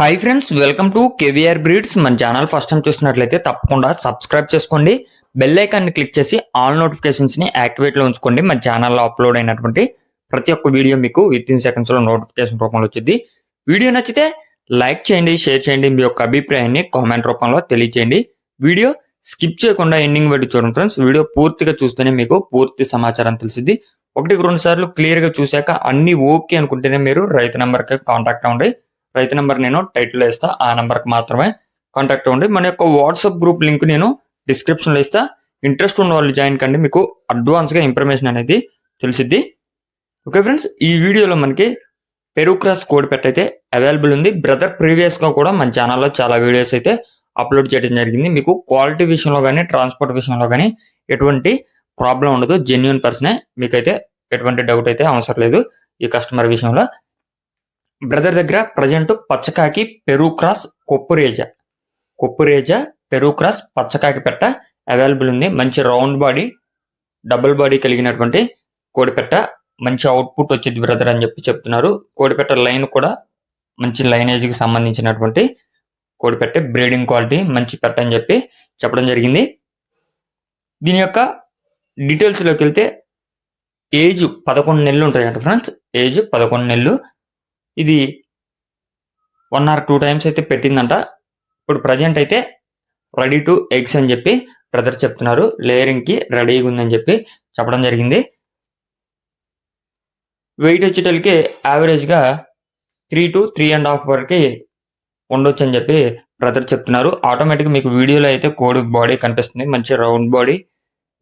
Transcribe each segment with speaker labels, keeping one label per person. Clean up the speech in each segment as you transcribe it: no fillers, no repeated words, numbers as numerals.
Speaker 1: Hi friends, welcome to KVR breeds. మన channel first time చూస్తున్నట్లయితే తప్పకుండా సబ్స్క్రైబ్ చేసుకోండి. బెల్ ఐకాన్ని క్లిక్ చేసి ఆల్ నోటిఫికేషన్స్ ని యాక్టివేట్ లో ఉంచుకోండి. మన ఛానల్లో అప్లోడ్ అయినటువంటి ప్రతి ఒక్క వీడియో మీకు విత్ ఇన్ సెకండ్స్ లో నోటిఫికేషన్ రూపంలో వచ్చింది. వీడియో నచ్చితే లైక్ చేయండి, షేర్ చేయండి, మీ యొక్క అభిప్రాయాన్ని కామెంట్ రూపంలో తెలియజేయండి. వీడియో స్కిప్ చేయకుండా ఎండింగ్ వరకు చూడండి ఫ్రెండ్స్. వీడియో పూర్తిగా చూస్తేనే మీకు పూర్తి సమాచారం తెలిసింది. ఒకటికి రెండు సార్లు క్లియర్ గా చూశాక అన్ని ఓకే అనుకుంటేనే మీరు రైతు నెంబర్ కి కాంటాక్ట్ అవ్వండి. రైతు నెంబర్ నేను టైటిల్ ఇస్తా, ఆ నెంబర్కి మాత్రమే కాంటాక్ట్ అవ్వండి. మన యొక్క వాట్సాప్ గ్రూప్ లింక్ నేను డిస్క్రిప్షన్లో ఇస్తా. ఇంట్రెస్ట్ ఉన్న వాళ్ళు జాయిన్ కండి, మీకు అడ్వాన్స్గా ఇన్ఫర్మేషన్ అనేది తెలిసిద్ది. ఓకే ఫ్రెండ్స్, ఈ వీడియోలో మనకి పెరుగు క్రాస్ కోడి పెట్ట అయితే అవైలబుల్ ఉంది. బ్రదర్ ప్రీవియస్గా కూడా మన ఛానల్లో చాలా వీడియోస్ అయితే అప్లోడ్ చేయడం జరిగింది. మీకు క్వాలిటీ విషయంలో కానీ ట్రాన్స్పోర్ట్ విషయంలో కానీ ఎటువంటి ప్రాబ్లం ఉండదు. జెన్యున్ పర్సనే, మీకైతే ఎటువంటి డౌట్ అయితే అవసరం లేదు ఈ కస్టమర్ విషయంలో. బ్రదర్ దగ్గర ప్రజెంట్ పచ్చకాకి పెరుగు క్రాస్ కొప్పురేజా పెరుగు క్రాస్ పచ్చకాకి పెట్ట అవైలబుల్ ఉంది. మంచి రౌండ్ బాడీ, డబుల్ బాడీ కలిగినటువంటి కోడిపెట్ట, మంచి అవుట్పుట్ వచ్చింది బ్రదర్ అని చెప్పి చెప్తున్నారు. కోడిపెట్ట లైన్ కూడా మంచి లైనేజ్కి సంబంధించినటువంటి కోడిపెట్ట, బ్రీడింగ్ క్వాలిటీ మంచి పెట్ట అని చెప్పి చెప్పడం జరిగింది. దీని యొక్క డీటెయిల్స్లోకి వెళ్తే ఏజ్ 11 నెలలు ఉంటాయంట ఫ్రెండ్స్. ఏజ్ 11 నెలలు. ఇది 1 or 2 times అయితే పెట్టిందంట. ఇప్పుడు ప్రజెంట్ అయితే రెడీ టు ఎగ్స్ అని చెప్పి బ్రదర్ చెప్తున్నారు. లేయరింగ్ కి రెడీగా ఉందని చెప్పి చెప్పడం జరిగింది. వెయిట్ వచ్చేటోళ్ళకి యావరేజ్ గా 3 to 3.5 వరకు ఉండొచ్చు అని చెప్పి బ్రదర్ చెప్తున్నారు. ఆటోమేటిక్ మీకు వీడియోలో అయితే కోడి బాడీ కనిపిస్తుంది. మంచి రౌండ్ బాడీ,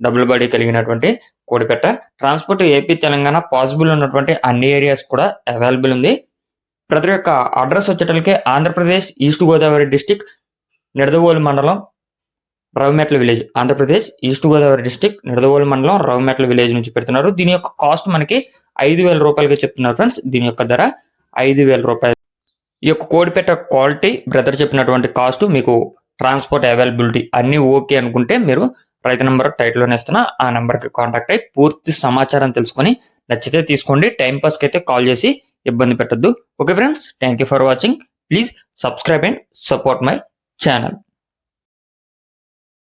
Speaker 1: డబుల్ బాడీ కలిగినటువంటి కోడిపెట్ట. ట్రాన్స్పోర్ట్ ఏపీ తెలంగాణ పాసిబుల్ ఉన్నటువంటి అన్ని ఏరియాస్ కూడా అవైలబుల్ ఉంది. బ్రదర్ యొక్క అడ్రస్ వచ్చేటలకే ఆంధ్రప్రదేశ్ ఈస్ట్ గోదావరి డిస్టిక్, నిడదవోలు మండలం, Ravimetla village. Andhra Pradesh east Godavari district, Nidadavolu మండలం, రవిమెట్ల విలేజ్ నుంచి పెడుతున్నారు. దీని యొక్క కాస్ట్ మనకి 5,000 రూపాయలుగా చెప్తున్నారు ఫ్రెండ్స్. దీని యొక్క ధర 5,000 రూపాయలు. ఈ యొక్క కోడిపెట్ట క్వాలిటీ, బ్రదర్ చెప్పినటువంటి కాస్ట్, మీకు ట్రాన్స్పోర్ట్ అవైలబిలిటీ అన్ని ఓకే అనుకుంటే మీరు రైతు నెంబర్ టైటిల్లోనే ఇస్తున్నా, ఆ నెంబర్కి కాంటాక్ట్ అయ్యి పూర్తి సమాచారం తెలుసుకొని నచ్చితే తీసుకోండి. టైంపాస్కి అయితే కాల్ చేసి ఇబ్బంది పెట్టద్దు. Okay friends, thank you for watching. Please subscribe and support my channel.